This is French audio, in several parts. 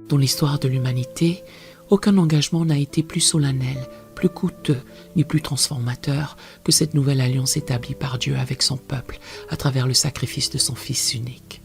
Dans l'histoire de l'humanité, aucun engagement n'a été plus solennel, plus coûteux ni plus transformateur que cette nouvelle alliance établie par Dieu avec son peuple à travers le sacrifice de son Fils unique.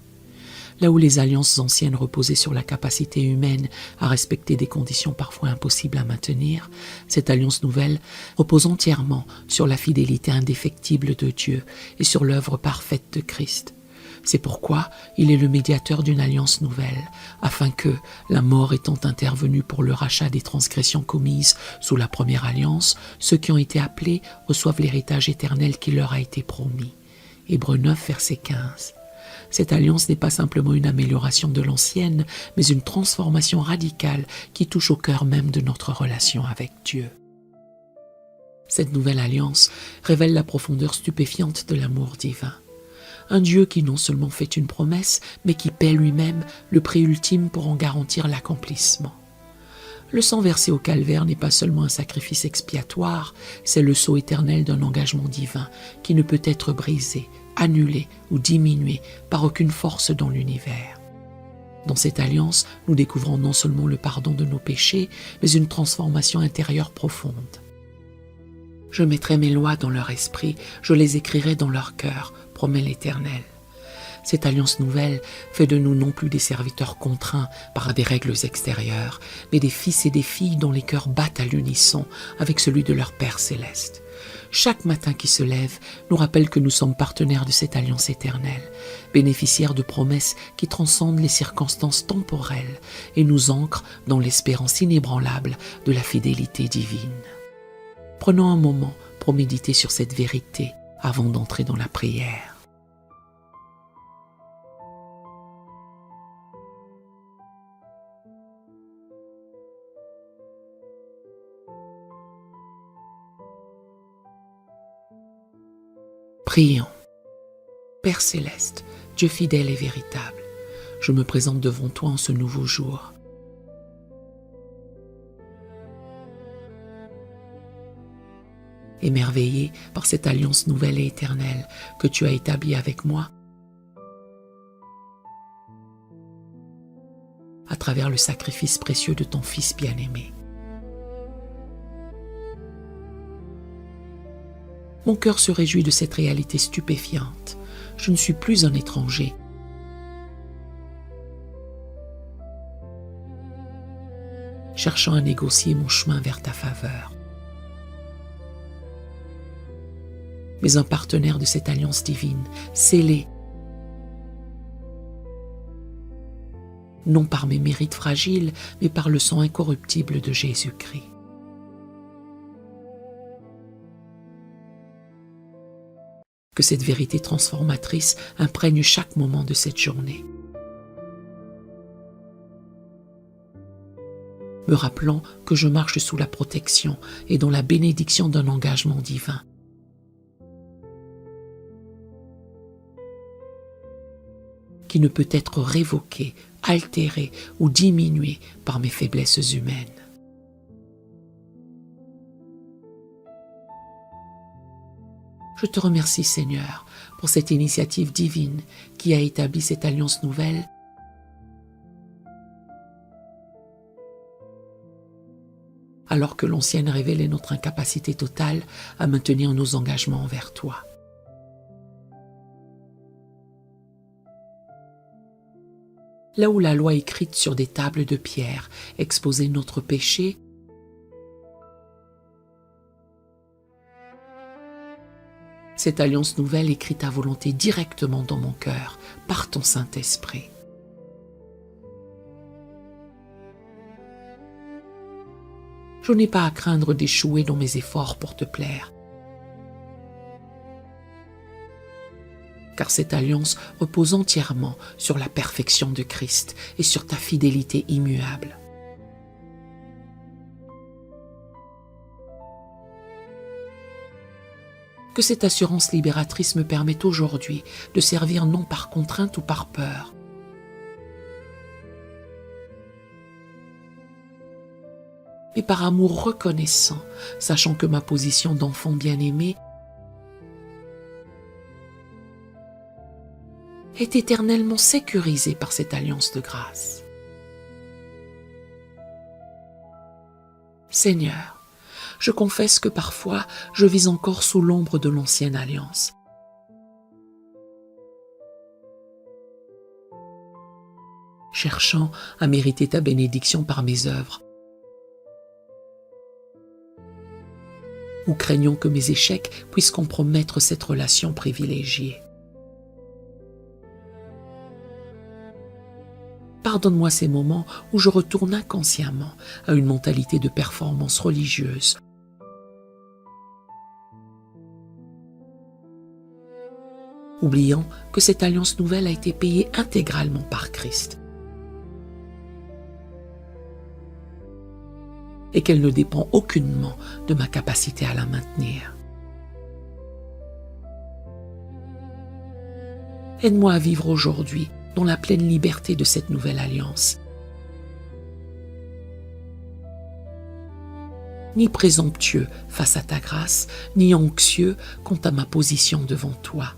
Là où les alliances anciennes reposaient sur la capacité humaine à respecter des conditions parfois impossibles à maintenir, cette alliance nouvelle repose entièrement sur la fidélité indéfectible de Dieu et sur l'œuvre parfaite de Christ. C'est pourquoi il est le médiateur d'une alliance nouvelle, afin que, la mort étant intervenue pour le rachat des transgressions commises sous la première alliance, ceux qui ont été appelés reçoivent l'héritage éternel qui leur a été promis. Hébreux 9, verset 15. Cette alliance n'est pas simplement une amélioration de l'ancienne, mais une transformation radicale qui touche au cœur même de notre relation avec Dieu. Cette nouvelle alliance révèle la profondeur stupéfiante de l'amour divin. Un Dieu qui non seulement fait une promesse, mais qui paie lui-même le prix ultime pour en garantir l'accomplissement. Le sang versé au calvaire n'est pas seulement un sacrifice expiatoire, c'est le sceau éternel d'un engagement divin qui ne peut être brisé, annulé ou diminué par aucune force dans l'univers. Dans cette alliance, nous découvrons non seulement le pardon de nos péchés, mais une transformation intérieure profonde. Je mettrai mes lois dans leur esprit, je les écrirai dans leur cœur, promet l'Éternel. Cette alliance nouvelle fait de nous non plus des serviteurs contraints par des règles extérieures, mais des fils et des filles dont les cœurs battent à l'unisson avec celui de leur Père céleste. Chaque matin qui se lève nous rappelle que nous sommes partenaires de cette alliance éternelle, bénéficiaires de promesses qui transcendent les circonstances temporelles et nous ancrent dans l'espérance inébranlable de la fidélité divine. Prenons un moment pour méditer sur cette vérité avant d'entrer dans la prière. Prions. Père céleste, Dieu fidèle et véritable, je me présente devant toi en ce nouveau jour. Émerveillé par cette alliance nouvelle et éternelle que tu as établie avec moi, à travers le sacrifice précieux de ton Fils bien-aimé. Mon cœur se réjouit de cette réalité stupéfiante. Je ne suis plus un étranger. Cherchant à négocier mon chemin vers ta faveur. Mais un partenaire de cette alliance divine, scellé, non par mes mérites fragiles, mais par le sang incorruptible de Jésus-Christ. Que cette vérité transformatrice imprègne chaque moment de cette journée. Me rappelant que je marche sous la protection et dans la bénédiction d'un engagement divin. Qui ne peut être révoqué, altéré ou diminué par mes faiblesses humaines. Je te remercie, Seigneur, pour cette initiative divine qui a établi cette alliance nouvelle alors que l'ancienne révélait notre incapacité totale à maintenir nos engagements envers toi. Là où la loi écrite sur des tables de pierre exposait notre péché, cette alliance nouvelle écrit ta volonté directement dans mon cœur, par ton Saint-Esprit. Je n'ai pas à craindre d'échouer dans mes efforts pour te plaire, car cette alliance repose entièrement sur la perfection de Christ et sur ta fidélité immuable. Que cette assurance libératrice me permette aujourd'hui de servir non par contrainte ou par peur, mais par amour reconnaissant, sachant que ma position d'enfant bien-aimé est éternellement sécurisée par cette alliance de grâce. Seigneur, je confesse que parfois je vis encore sous l'ombre de l'ancienne alliance. Cherchant à mériter ta bénédiction par mes œuvres, ou craignant que mes échecs puissent compromettre cette relation privilégiée. Pardonne-moi ces moments où je retourne inconsciemment à une mentalité de performance religieuse, oubliant que cette alliance nouvelle a été payée intégralement par Christ et qu'elle ne dépend aucunement de ma capacité à la maintenir. Aide-moi à vivre aujourd'hui dans la pleine liberté de cette nouvelle alliance. Ni présomptueux face à ta grâce, ni anxieux quant à ma position devant toi.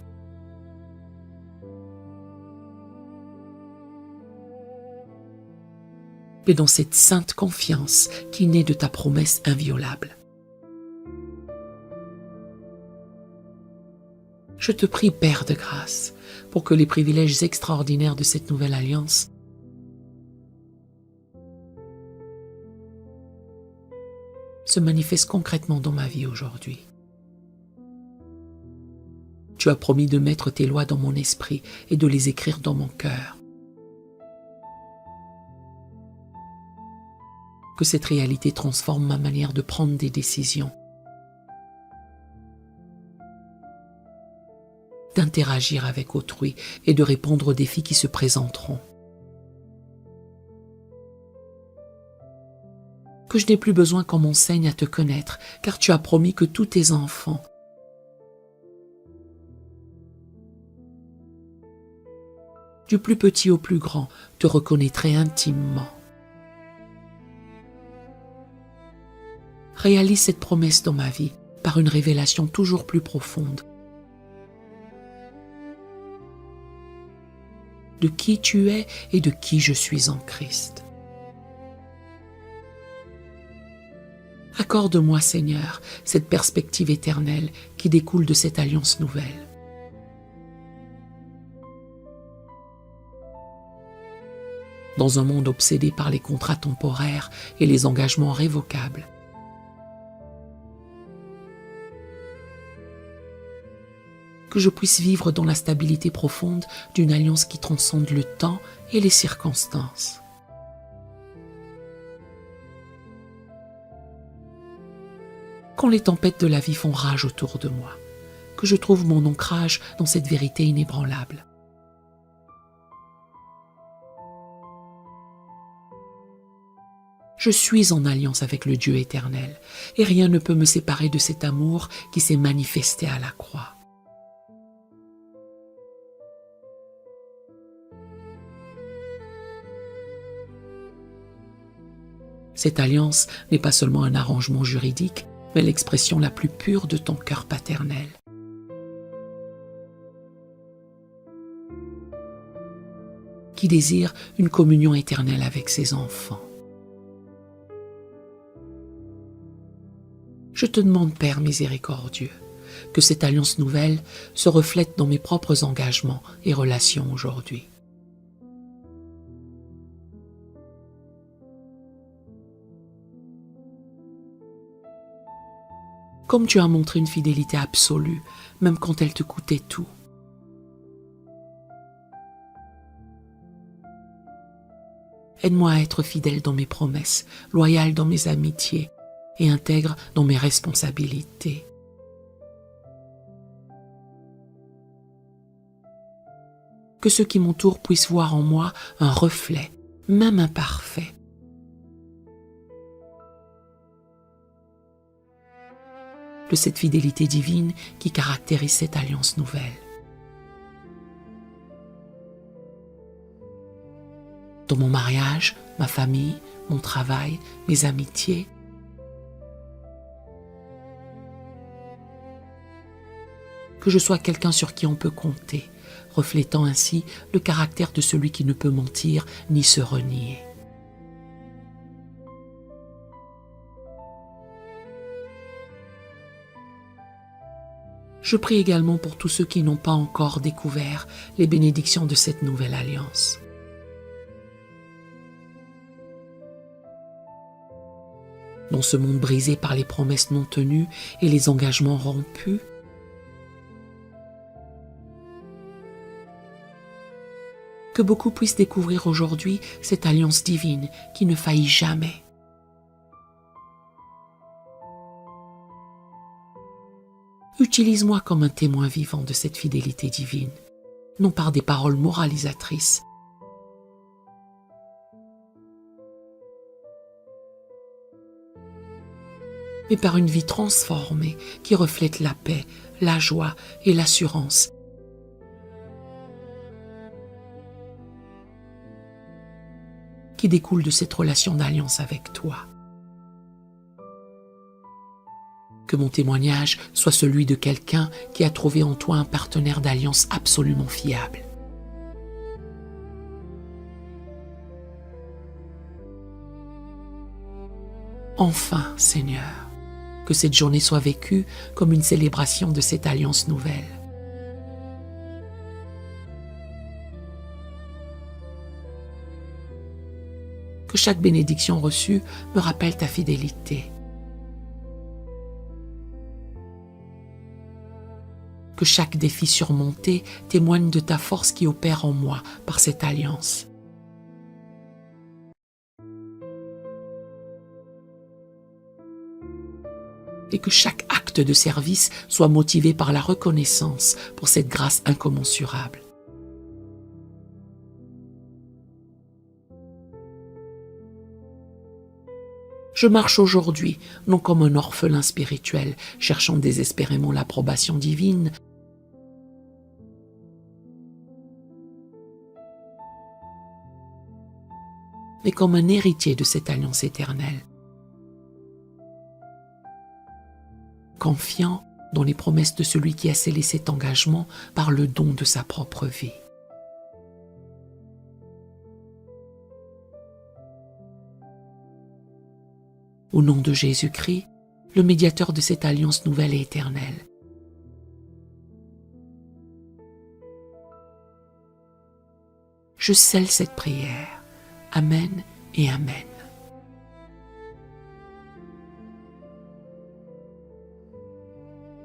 Mais dans cette sainte confiance qui naît de ta promesse inviolable. Je te prie, Père de grâce, pour que les privilèges extraordinaires de cette nouvelle alliance se manifestent concrètement dans ma vie aujourd'hui. Tu as promis de mettre tes lois dans mon esprit et de les écrire dans mon cœur. Que cette réalité transforme ma manière de prendre des décisions, d'interagir avec autrui et de répondre aux défis qui se présenteront. Que je n'ai plus besoin qu'on m'enseigne à te connaître, car tu as promis que tous tes enfants, du plus petit au plus grand, te reconnaîtraient intimement. Réalise cette promesse dans ma vie par une révélation toujours plus profonde de qui tu es et de qui je suis en Christ. Accorde-moi, Seigneur, cette perspective éternelle qui découle de cette alliance nouvelle. Dans un monde obsédé par les contrats temporaires et les engagements révocables, que je puisse vivre dans la stabilité profonde d'une alliance qui transcende le temps et les circonstances. Quand les tempêtes de la vie font rage autour de moi, que je trouve mon ancrage dans cette vérité inébranlable. Je suis en alliance avec le Dieu éternel, et rien ne peut me séparer de cet amour qui s'est manifesté à la croix. Cette alliance n'est pas seulement un arrangement juridique, mais l'expression la plus pure de ton cœur paternel. Qui désire une communion éternelle avec ses enfants. Je te demande, Père miséricordieux, que cette alliance nouvelle se reflète dans mes propres engagements et relations aujourd'hui. Comme tu as montré une fidélité absolue, même quand elle te coûtait tout. Aide-moi à être fidèle dans mes promesses, loyal dans mes amitiés et intègre dans mes responsabilités. Que ceux qui m'entourent puissent voir en moi un reflet, même imparfait, de cette fidélité divine qui caractérise cette alliance nouvelle. Dans mon mariage, ma famille, mon travail, mes amitiés, que je sois quelqu'un sur qui on peut compter, reflétant ainsi le caractère de celui qui ne peut mentir ni se renier. Je prie également pour tous ceux qui n'ont pas encore découvert les bénédictions de cette nouvelle alliance. Dans ce monde brisé par les promesses non tenues et les engagements rompus, que beaucoup puissent découvrir aujourd'hui cette alliance divine qui ne faillit jamais. Utilise-moi comme un témoin vivant de cette fidélité divine, non par des paroles moralisatrices, mais par une vie transformée qui reflète la paix, la joie et l'assurance qui découlent de cette relation d'alliance avec toi. Que mon témoignage soit celui de quelqu'un qui a trouvé en toi un partenaire d'alliance absolument fiable. Enfin, Seigneur, que cette journée soit vécue comme une célébration de cette alliance nouvelle. Que chaque bénédiction reçue me rappelle ta fidélité. Que chaque défi surmonté témoigne de ta force qui opère en moi par cette alliance. Et que chaque acte de service soit motivé par la reconnaissance pour cette grâce incommensurable. Je marche aujourd'hui, non comme un orphelin spirituel, cherchant désespérément l'approbation divine, mais comme un héritier de cette alliance éternelle, confiant dans les promesses de celui qui a scellé cet engagement par le don de sa propre vie. Au nom de Jésus-Christ, le médiateur de cette alliance nouvelle et éternelle, je scelle cette prière. Amen et Amen.